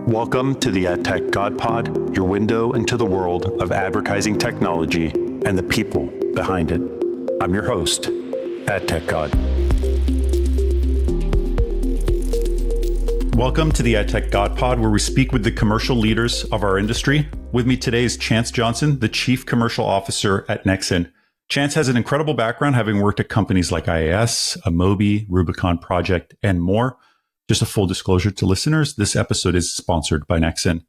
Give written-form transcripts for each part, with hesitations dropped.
Welcome to the AdTechGod Pod, your window into the world of advertising technology and the people behind it. I'm your host, AdTechGod. Welcome to the AdTechGod Pod, where we speak with the commercial leaders of our industry. With me today is Chance Johnson, the Chief Commercial Officer at Nexxen. Chance has an incredible background, having worked at companies like IAS, Amobi, Rubicon Project, and more. Just a full disclosure to listeners, this episode is sponsored by Nexxen.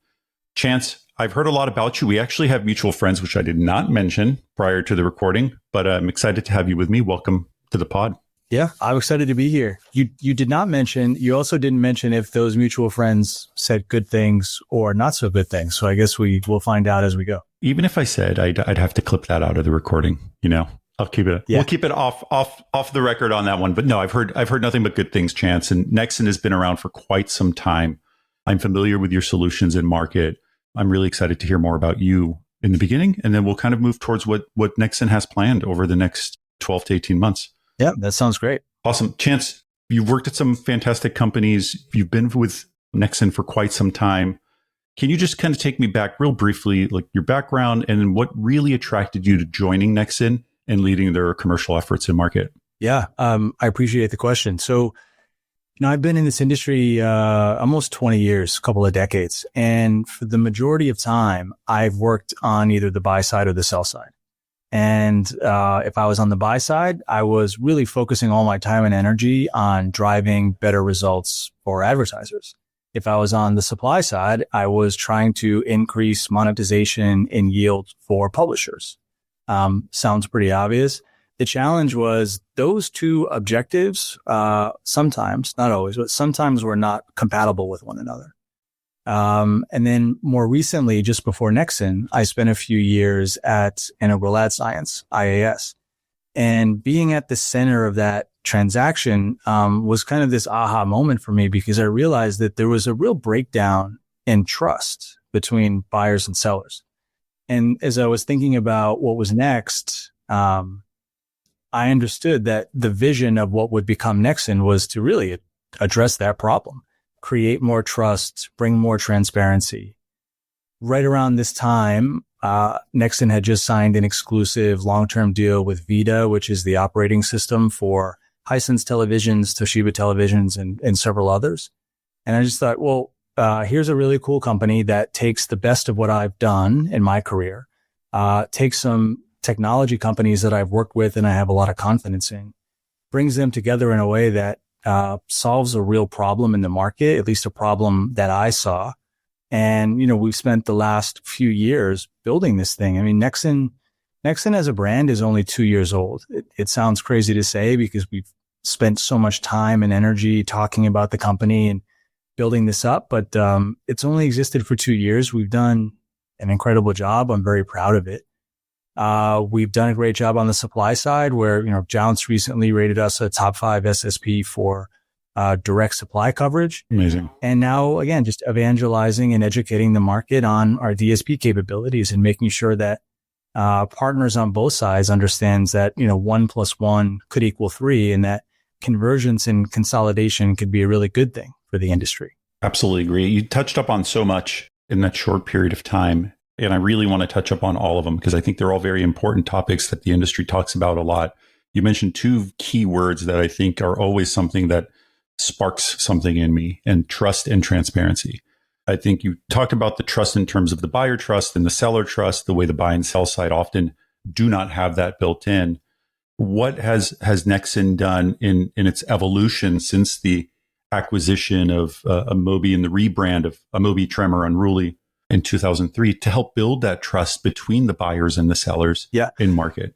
Chance, I've heard a lot about you. We actually have mutual friends, which I did not mention prior to the recording, but I'm excited to have you with me. Welcome to the pod. Yeah, I'm excited to be here. You did not mention, you also didn't mention if those mutual friends said good things or not so good things. So I guess we'll find out as we go. Even if I said, I'd have to clip that out of the recording, I'll keep it. Yeah. We'll keep it off the record on that one. But no, I've heard nothing but good things, Chance. And Nexxen has been around for quite some time. I'm familiar with your solutions and market. I'm really excited to hear more about you in the beginning, and then we'll kind of move towards what Nexxen has planned over the next 12 to 18 months. Yeah, that sounds great. Awesome. Chance, you've worked at some fantastic companies. You've been with Nexxen for quite some time. Can you just kind of take me back real briefly, like your background and what really attracted you to joining Nexxen and leading their commercial efforts in market? Yeah, I appreciate the question. So, I've been in this industry almost 20 years, a couple of decades. And for the majority of time, I've worked on either the buy side or the sell side. And if I was on the buy side, I was really focusing all my time and energy on driving better results for advertisers. If I was on the supply side, I was trying to increase monetization and yield for publishers. Sounds pretty obvious. The challenge was those two objectives, sometimes, not always, but sometimes were not compatible with one another. And then more recently, just before Nexxen, I spent a few years at Integral Ad Science, IAS. And being at the center of that transaction was kind of this aha moment for me, because I realized that there was a real breakdown in trust between buyers and sellers. And as I was thinking about what was next, I understood that the vision of what would become Nexxen was to really address that problem, create more trust, bring more transparency. Right around this time, Nexxen had just signed an exclusive long-term deal with Vita, which is the operating system for Hisense televisions, Toshiba televisions, and several others. And I just thought, well, here's a really cool company that takes the best of what I've done in my career, takes some technology companies that I've worked with and I have a lot of confidence in, brings them together in a way that solves a real problem in the market, at least a problem that I saw. And, we've spent the last few years building this thing. I mean, Nexxen as a brand is only 2 years old. It sounds crazy to say because we've spent so much time and energy talking about the company and building this up, but it's only existed for 2 years. We've done an incredible job. I'm very proud of it. We've done a great job on the supply side where, Jounce recently rated us a top 5 SSP for direct supply coverage. Amazing. And now, again, just evangelizing and educating the market on our DSP capabilities and making sure that partners on both sides understands that, 1 + 1 could equal 3, and that convergence and consolidation could be a really good thing for the industry. Absolutely agree. You touched up on so much in that short period of time. And I really want to touch up on all of them because I think they're all very important topics that the industry talks about a lot. You mentioned two key words that I think are always something that sparks something in me, and trust and transparency. I think you talked about the trust in terms of the buyer trust and the seller trust, the way the buy and sell side often do not have that built in. What has Nexxen done in its evolution since the acquisition of Amobi and the rebrand of Amobi, Tremor, Unruly in 2003 to help build that trust between the buyers and the sellers in market?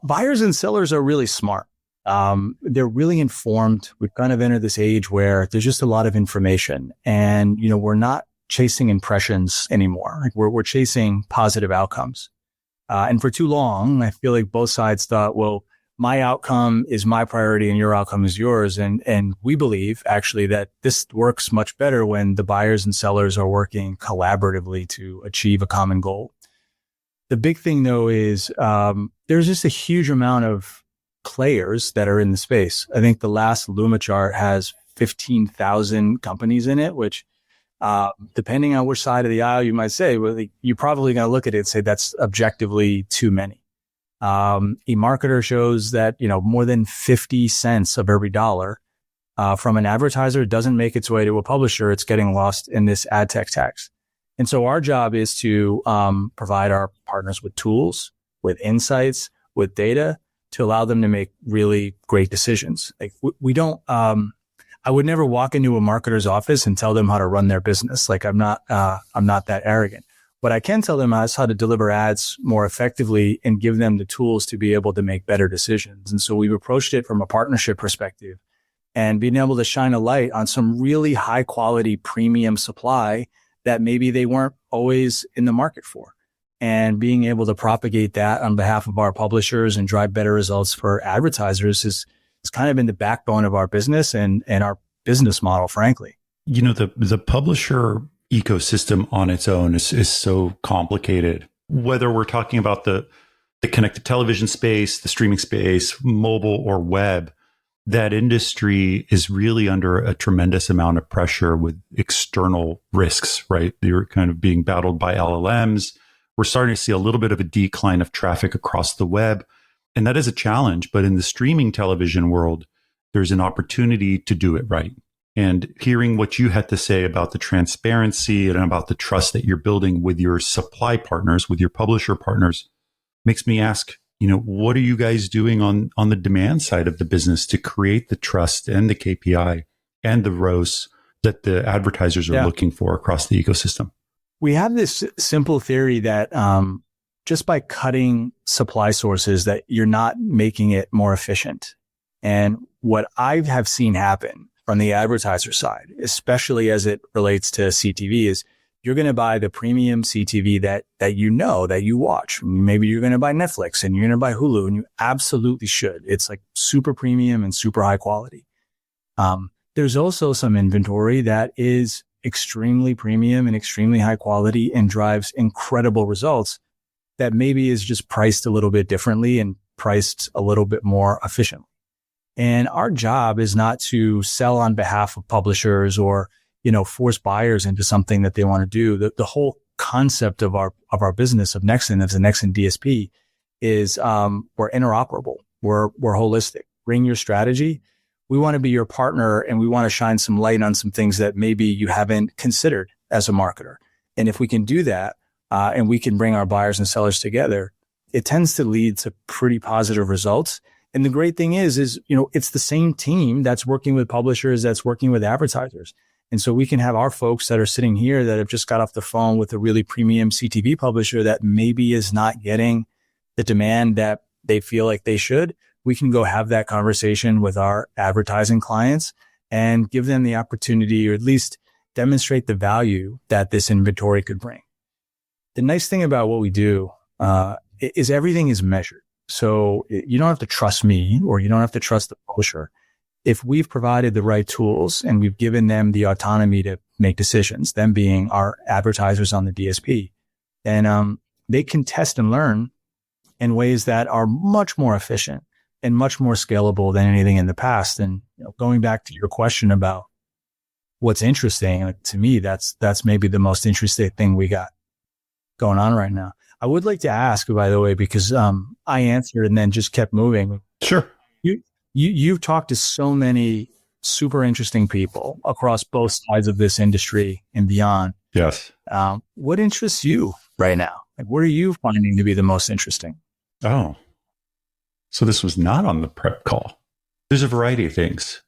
Buyers and sellers are really smart. They're really informed. We've kind of entered this age where there's just a lot of information, and, we're not chasing impressions anymore. Like we're chasing positive outcomes. And for too long, I feel like both sides thought, well, my outcome is my priority and your outcome is yours. And we believe actually that this works much better when the buyers and sellers are working collaboratively to achieve a common goal. The big thing though is, there's just a huge amount of players that are in the space. I think the last Luma chart has 15,000 companies in it, which Depending on which side of the aisle you might say, well, you're probably going to look at it and say that's objectively too many. eMarketer shows that, more than 50 cents of every dollar from an advertiser doesn't make its way to a publisher. It's getting lost in this ad tech tax. And so our job is to provide our partners with tools, with insights, with data to allow them to make really great decisions. Like we don't, I would never walk into a marketer's office and tell them how to run their business. Like I'm not that arrogant. What I can tell them is how to deliver ads more effectively and give them the tools to be able to make better decisions. And so we've approached it from a partnership perspective and being able to shine a light on some really high quality premium supply that maybe they weren't always in the market for. And being able to propagate that on behalf of our publishers and drive better results for advertisers is kind of been the backbone of our business and our business model, frankly. The publisher ecosystem on its own is so complicated. Whether we're talking about the connected television space, the streaming space, mobile or web, that industry is really under a tremendous amount of pressure with external risks, right? They're kind of being battled by LLMs. We're starting to see a little bit of a decline of traffic across the web. And that is a challenge. But in the streaming television world, there's an opportunity to do it right. And hearing what you had to say about the transparency and about the trust that you're building with your supply partners, with your publisher partners, makes me ask, what are you guys doing on the demand side of the business to create the trust and the KPI and the ROAS that the advertisers are looking for across the ecosystem? We have this simple theory that just by cutting supply sources that you're not making it more efficient. And what I have seen happen from the advertiser side, especially as it relates to CTV, is you're going to buy the premium CTV that that you watch. Maybe you're going to buy Netflix and you're going to buy Hulu, and you absolutely should. It's like super premium and super high quality. There's also some inventory that is extremely premium and extremely high quality and drives incredible results that maybe is just priced a little bit differently and priced a little bit more efficiently. And our job is not to sell on behalf of publishers or, force buyers into something that they want to do. The whole concept of our business of Nexxen, as a Nexxen DSP, is we're interoperable. We're holistic. Bring your strategy. We want to be your partner, and we want to shine some light on some things that maybe you haven't considered as a marketer. And if we can do that, and we can bring our buyers and sellers together, it tends to lead to pretty positive results. And the great thing is, it's the same team that's working with publishers, that's working with advertisers. And so we can have our folks that are sitting here that have just got off the phone with a really premium CTV publisher that maybe is not getting the demand that they feel like they should. We can go have that conversation with our advertising clients and give them the opportunity, or at least demonstrate the value that this inventory could bring. The nice thing about what we do is everything is measured. So you don't have to trust me, or you don't have to trust the publisher. If we've provided the right tools and we've given them the autonomy to make decisions, them being our advertisers on the DSP, then they can test and learn in ways that are much more efficient and much more scalable than anything in the past. And going back to your question about what's interesting, to me, that's maybe the most interesting thing we got going on right now. I would like to ask, by the way, because I answered and then just kept moving. Sure. You've talked to so many super interesting people across both sides of this industry and beyond. Yes. What interests you right now? Like, what are you finding to be the most interesting? Oh, so this was not on the prep call. There's a variety of things.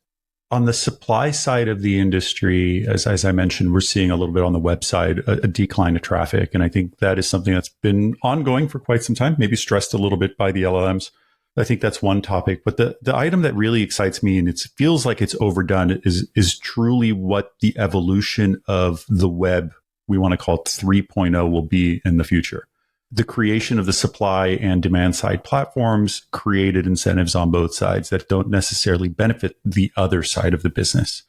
On the supply side of the industry, as I mentioned, we're seeing a little bit on the website, a decline of traffic. And I think that is something that's been ongoing for quite some time, maybe stressed a little bit by the LLMs. I think that's one topic. But the item that really excites me, and it feels like it's overdone, is truly what the evolution of the web, we want to call it 3.0, will be in the future. The creation of the supply and demand side platforms created incentives on both sides that don't necessarily benefit the other side of the business.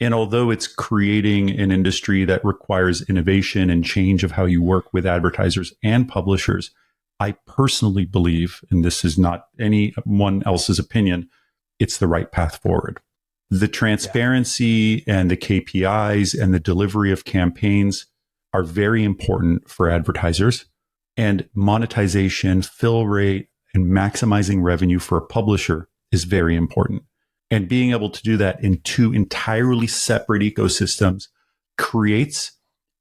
And although it's creating an industry that requires innovation and change of how you work with advertisers and publishers, I personally believe, and this is not anyone else's opinion, it's the right path forward. The transparency and the KPIs and the delivery of campaigns are very important for advertisers, and monetization, fill rate, and maximizing revenue for a publisher is very important. And being able to do that in two entirely separate ecosystems creates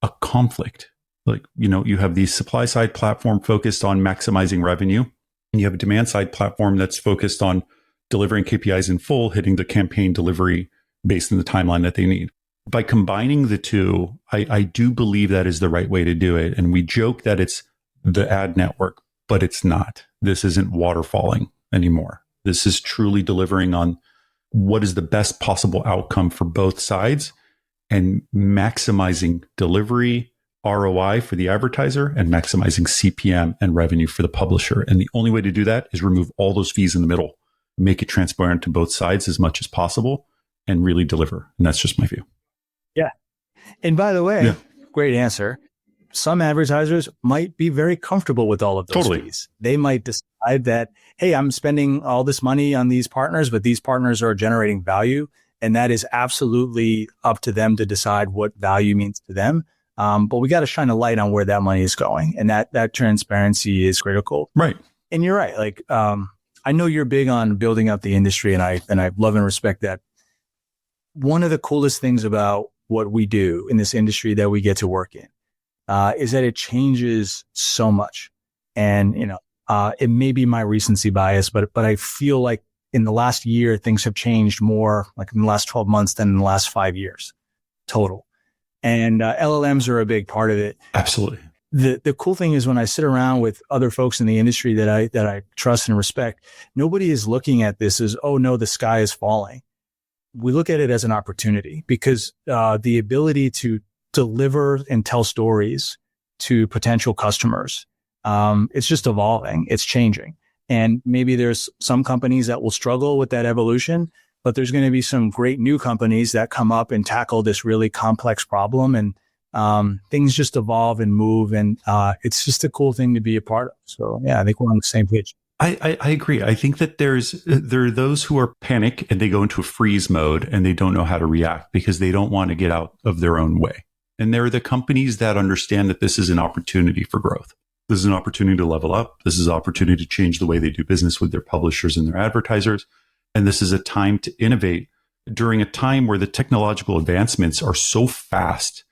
a conflict. Like, you have the supply side platform focused on maximizing revenue, and you have a demand side platform that's focused on delivering KPIs in full, hitting the campaign delivery based on the timeline that they need. By combining the two, I do believe that is the right way to do it. And we joke that it's the ad network, but it's not. This isn't waterfalling anymore. This is truly delivering on what is the best possible outcome for both sides and maximizing delivery, ROI for the advertiser, and maximizing CPM and revenue for the publisher. And the only way to do that is remove all those fees in the middle, make it transparent to both sides as much as possible, and really deliver. And that's just my view. Yeah. And by the way, great answer. Some advertisers might be very comfortable with all of those fees. They might decide that, hey, I'm spending all this money on these partners, but these partners are generating value. And that is absolutely up to them to decide what value means to them. But we got to shine a light on where that money is going. And that transparency is critical. Right. And you're right. Like, I know you're big on building up the industry, and I love and respect that. One of the coolest things about what we do in this industry that we get to work in is that it changes so much. And, it may be my recency bias, but I feel like in the last year, things have changed more, like in the last 12 months than in the last 5 years total. And LLMs are a big part of it. Absolutely. The cool thing is when I sit around with other folks in the industry that I trust and respect, nobody is looking at this as, oh no, the sky is falling. We look at it as an opportunity because the ability to deliver and tell stories to potential customers, it's just evolving. It's changing. And maybe there's some companies that will struggle with that evolution, but there's going to be some great new companies that come up and tackle this really complex problem, and things just evolve and move. And it's just a cool thing to be a part of. So yeah, I think we're on the same page. I agree. I think that there are those who are panic and they go into a freeze mode and they don't know how to react because they don't want to get out of their own way. And there are the companies that understand that this is an opportunity for growth. This is an opportunity to level up. This is an opportunity to change the way they do business with their publishers and their advertisers. And this is a time to innovate during a time where the technological advancements are so fast.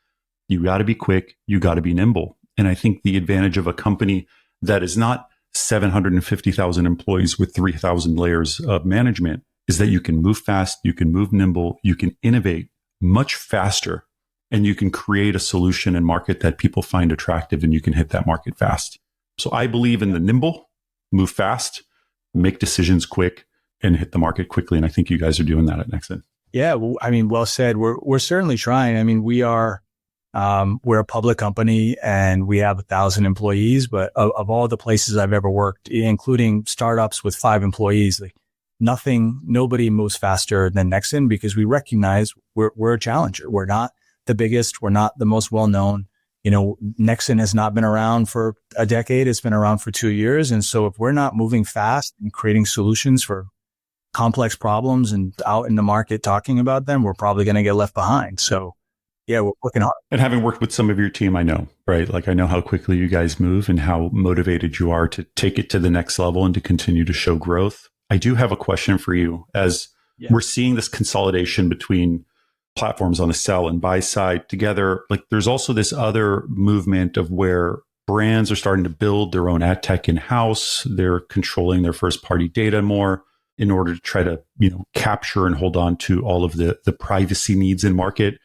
You got to be quick. You got to be nimble. And I think the advantage of a company that is not 750,000 employees with 3,000 layers of management is that you can move fast, you can move nimble, you can innovate much faster, and you can create a solution and market that people find attractive, and you can hit that market fast. So I believe in the nimble, move fast, make decisions quick, and hit the market quickly. And I think you guys are doing that at Nexxen. Yeah, well, I mean, well said. We're certainly trying. I mean, we're a public company and we have 1,000 employees, but of all the places I've ever worked, including startups with 5 employees, like nobody moves faster than Nexxen because we recognize we're a challenger. We're not the biggest. We're not the most well-known. Nexxen has not been around for a decade. It's been around for 2 years. And so if we're not moving fast and creating solutions for complex problems and out in the market talking about them, we're probably going to get left behind. So yeah, we're working hard. And having worked with some of your team, I know, right? Like I know how quickly you guys move and how motivated you are to take it to the next level and to continue to show growth. I do have a question for you as we're seeing this consolidation between platforms on the sell and buy side together. Like there's also this other movement of where brands are starting to build their own ad tech in-house. They're controlling their first party data more in order to try to, capture and hold on to all of the privacy needs in market.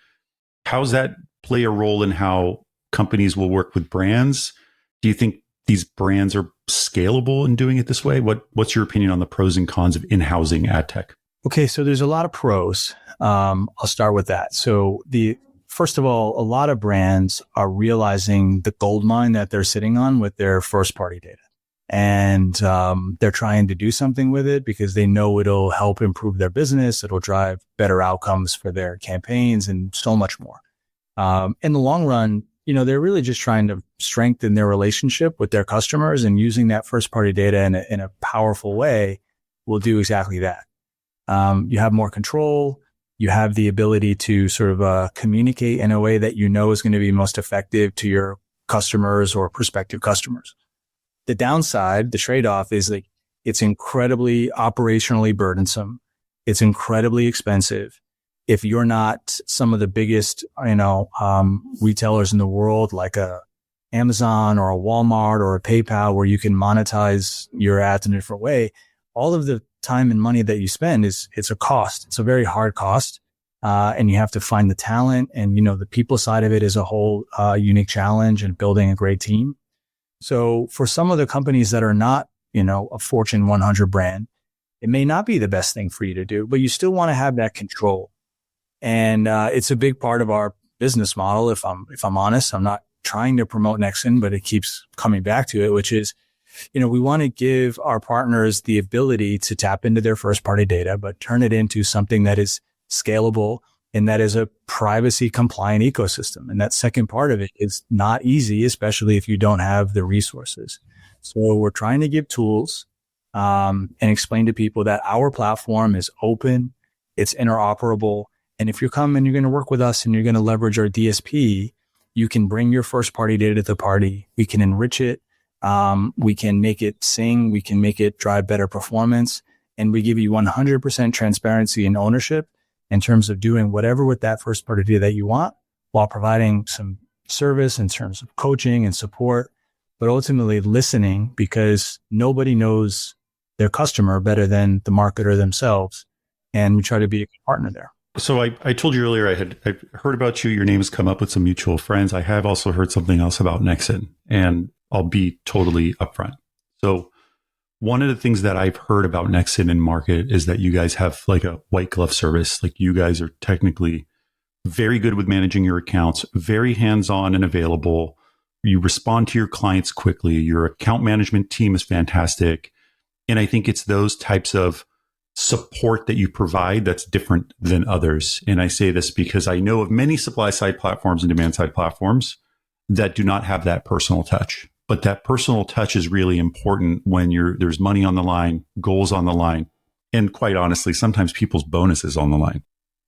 How's that play a role in how companies will work with brands? Do you think these brands are scalable in doing it this way? What's your opinion on the pros and cons of in-housing ad tech? Okay, so there's a lot of pros. I'll start with that. So first of all, a lot of brands are realizing the gold mine that they're sitting on with their first party data. And they're trying to do something with it because they know it'll help improve their business. It'll drive better outcomes for their campaigns and so much more. In the long run, they're really just trying to strengthen their relationship with their customers, and using that first party data in a powerful way will do exactly that. You have more control. You have the ability to sort of communicate in a way that you know is going to be most effective to your customers or prospective customers. The downside, the trade-off is like it's incredibly operationally burdensome. It's incredibly expensive. If you're not some of the biggest, retailers in the world, like a Amazon or a Walmart or a PayPal, where you can monetize your ads in a different way, all of the time and money that you spend it's a cost. It's a very hard cost. And you have to find the talent, and, the people side of it is a whole, unique challenge in building a great team. So for some of the companies that are not, a Fortune 100 brand, it may not be the best thing for you to do, but you still want to have that control. And, it's a big part of our business model. If I'm honest, I'm not trying to promote Nexxen, but it keeps coming back to it, which is, we want to give our partners the ability to tap into their first party data, but turn it into something that is scalable and that is a privacy compliant ecosystem. And that second part of it is not easy, especially if you don't have the resources. So we're trying to give tools, and explain to people that our platform is open, it's interoperable. And if you're coming, you're going to work with us and you're going to leverage our DSP, you can bring your first party data to the party. We can enrich it. We can make it sing. We can make it drive better performance. And we give you 100% transparency and ownership in terms of doing whatever with that first party data that you want, while providing some service in terms of coaching and support, but ultimately listening, because nobody knows their customer better than the marketer themselves. And we try to be a partner there. So I told you earlier, I heard about you. Your name has come up with some mutual friends. I have also heard something else about Nexxen, and I'll be totally upfront. So one of the things that I've heard about Nexxen in market is that you guys have like a white glove service. Like, you guys are technically very good with managing your accounts, very hands-on and available. You respond to your clients quickly. Your account management team is fantastic. And I think it's those types of support that you provide that's different than others. And I say this because I know of many supply side platforms and demand side platforms that do not have that personal touch. But that personal touch is really important when there's money on the line, goals on the line, and quite honestly, sometimes people's bonuses on the line.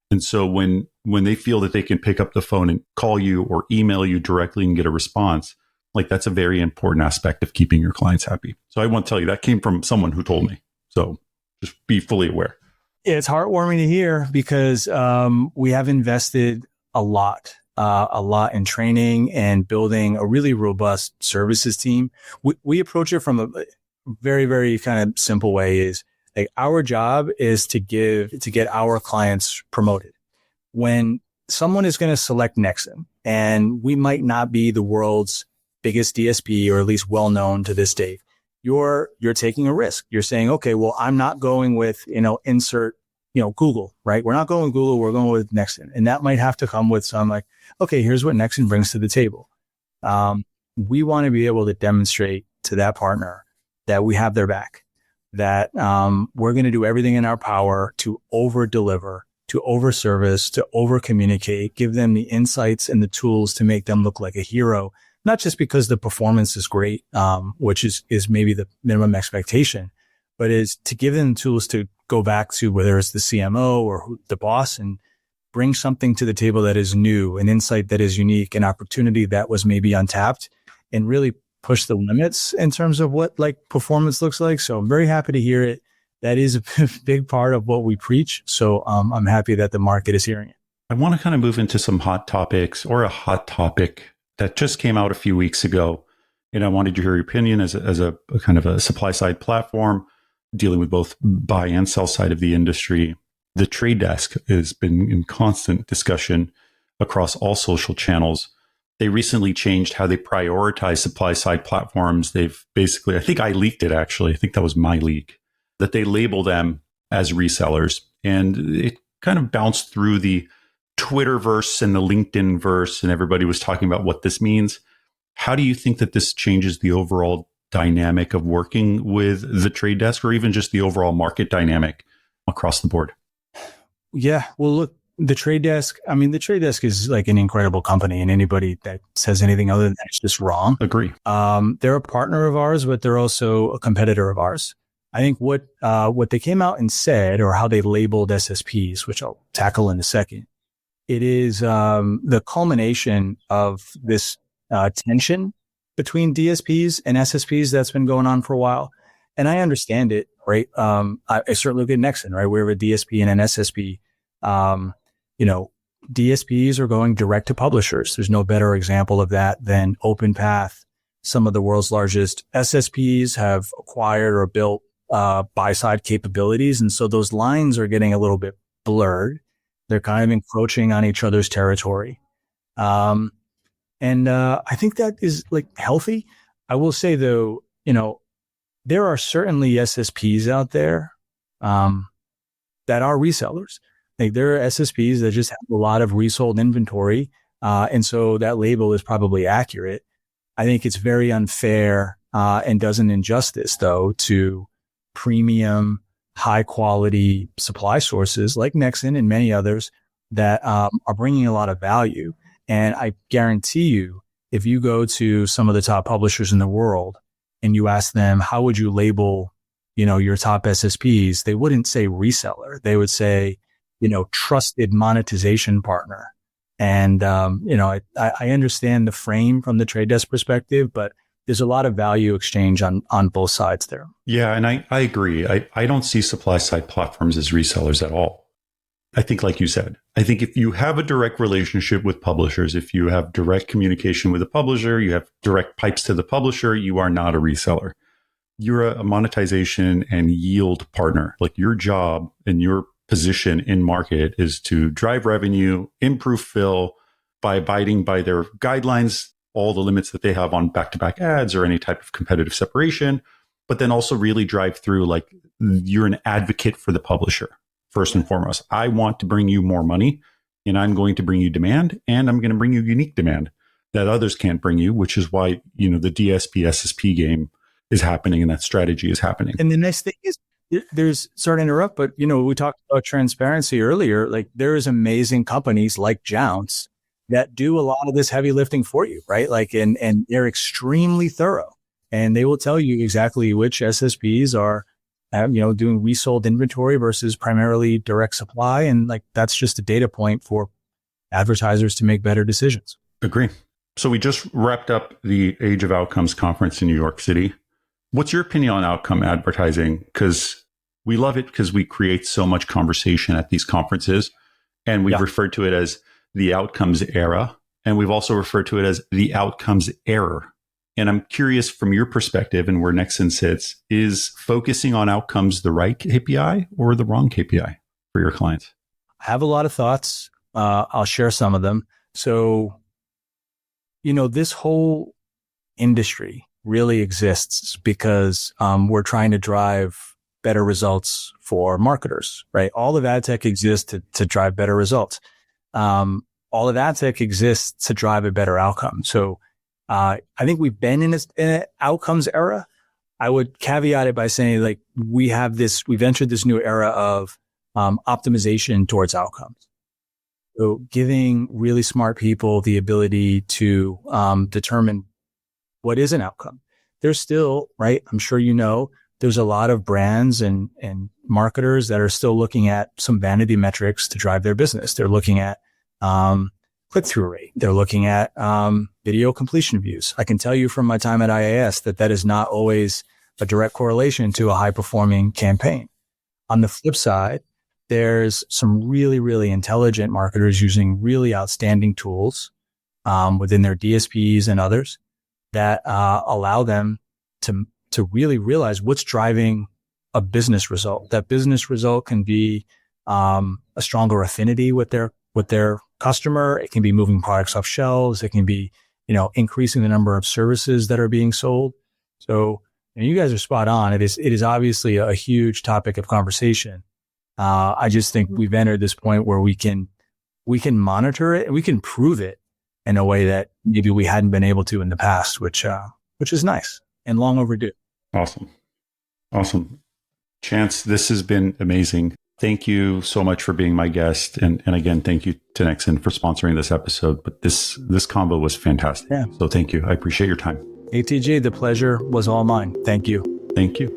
And so when they feel that they can pick up the phone and call you or email you directly and get a response, like, that's a very important aspect of keeping your clients happy. So I want to tell you that came from someone who told me. So just be fully aware. Yeah, it's heartwarming to hear, because we have invested a lot in training and building a really robust services team. We approach it from a very, very kind of simple way. Is like, our job is to get our clients promoted. When someone is going to select Nexxen, and we might not be the world's biggest DSP, or at least well known to this date, you're taking a risk. You're saying, okay, well, I'm not going with, insert, Google, right? We're not going with Google. We're going with Nexxen. And that might have to come with some like, okay, here's what Nexxen brings to the table. We want to be able to demonstrate to that partner that we have their back, that we're going to do everything in our power to over deliver, to over service, to over communicate, give them the insights and the tools to make them look like a hero. Not just because the performance is great, which is maybe the minimum expectation, but is to give them tools to go back to, whether it's the CMO or the boss, and bring something to the table that is new, an insight that is unique, an opportunity that was maybe untapped, and really push the limits in terms of what like performance looks like. So I'm very happy to hear it. That is a big part of what we preach. So I'm happy that the market is hearing it. I want to kind of move into some hot topics, or a hot topic that just came out a few weeks ago. And I wanted to hear your opinion as a kind of a supply side platform dealing with both buy and sell side of the industry. The trade desk has been in constant discussion across all social channels. They recently changed how they prioritize supply side platforms. They've basically, I think I leaked it actually. I think that was my leak, that they label them as resellers. And it kind of bounced through the Twitterverse and the LinkedIn verse, and everybody was talking about what this means. How do you think that this changes the overall dynamic of working with the trade desk, or even just the overall market dynamic across the board? Yeah, well, look, the trade desk is like an incredible company, and anybody that says anything other than that is just wrong. Agree. They're a partner of ours, but they're also a competitor of ours. I think what they came out and said, or how they labeled SSPs, which I'll tackle in a second, it is the culmination of this tension between DSPs and SSPs that's been going on for a while. And I understand it, right? I certainly look at Nexxen, right? We're a DSP and an SSP. DSPs are going direct to publishers. There's no better example of that than OpenPath. Some of the world's largest SSPs have acquired or built buy-side capabilities. And so those lines are getting a little bit blurred. They're kind of encroaching on each other's territory. I think that is like healthy. I will say though, there are certainly SSPs out there that are resellers. Like there are SSPs that just have a lot of resold inventory. And so that label is probably accurate. I think it's very unfair and doesn't injustice though to premium, high quality supply sources like Nexxen and many others that are bringing a lot of value. And I guarantee you, if you go to some of the top publishers in the world and you ask them, how would you label, your top SSPs? They wouldn't say reseller. They would say, trusted monetization partner. And, I understand the frame from the trade desk perspective, but there's a lot of value exchange on both sides there. Yeah. And I agree. I don't see supply side platforms as resellers at all. I think, like you said, I think if you have a direct relationship with publishers, if you have direct communication with a publisher, you have direct pipes to the publisher, you are not a reseller. You're a monetization and yield partner. Like your job and your position in market is to drive revenue, improve fill by abiding by their guidelines, all the limits that they have on back-to-back ads or any type of competitive separation, but then also really drive through like you're an advocate for the publisher. First and foremost, I want to bring you more money and I'm going to bring you demand and I'm going to bring you unique demand that others can't bring you, which is why, the DSP SSP game is happening and that strategy is happening. And the next thing is, sorry to interrupt, but we talked about transparency earlier. Like there is amazing companies like Jounce that do a lot of this heavy lifting for you, right? Like, and they're extremely thorough and they will tell you exactly which SSPs are, doing resold inventory versus primarily direct supply. And like, that's just a data point for advertisers to make better decisions. Agree. So we just wrapped up the Age of Outcomes conference in New York City. What's your opinion on outcome advertising? Because we love it because we create so much conversation at these conferences. And we've referred to it as the outcomes era. And we've also referred to it as the outcomes error. And I'm curious from your perspective and where Nexxen sits, is focusing on outcomes the right KPI or the wrong KPI for your clients? I have a lot of thoughts. I'll share some of them. So, this whole industry really exists because we're trying to drive better results for marketers, right? All of ad tech exists to drive better results. All of ad tech exists to drive a better outcome. So I think we've been in an outcomes era. I would caveat it by saying like we've entered this new era of optimization towards outcomes. So giving really smart people the ability to determine what is an outcome. There's still, right? I'm sure there's a lot of brands and marketers that are still looking at some vanity metrics to drive their business. They're looking at click-through rate. They're looking at video completion views. I can tell you from my time at IAS that is not always a direct correlation to a high-performing campaign. On the flip side, there's some really, really intelligent marketers using really outstanding tools within their DSPs and others that allow them to really realize what's driving a business result. That business result can be a stronger affinity with their customer. It can be moving products off shelves. It can be, increasing the number of services that are being sold. So you guys are spot on. It is obviously a huge topic of conversation. I just think we've entered this point where we can monitor it and we can prove it in a way that maybe we hadn't been able to in the past, which is nice and long overdue. Awesome. Chance, this has been amazing. Thank you so much for being my guest. And again, thank you to Nexxen for sponsoring this episode. But this combo was fantastic. Yeah. So thank you. I appreciate your time. ATG, the pleasure was all mine. Thank you. Thank you.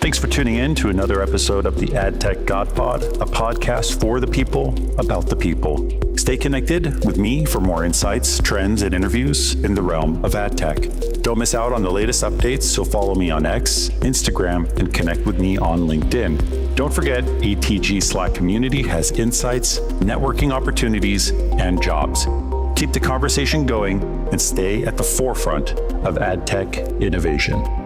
Thanks for tuning in to another episode of the AdTechGod Pod, a podcast for the people, about the people. Stay connected with me for more insights, trends, and interviews in the realm of ad tech. Don't miss out on the latest updates, so follow me on X, Instagram, and connect with me on LinkedIn. Don't forget, ATG Slack community has insights, networking opportunities, and jobs. Keep the conversation going and stay at the forefront of ad tech innovation.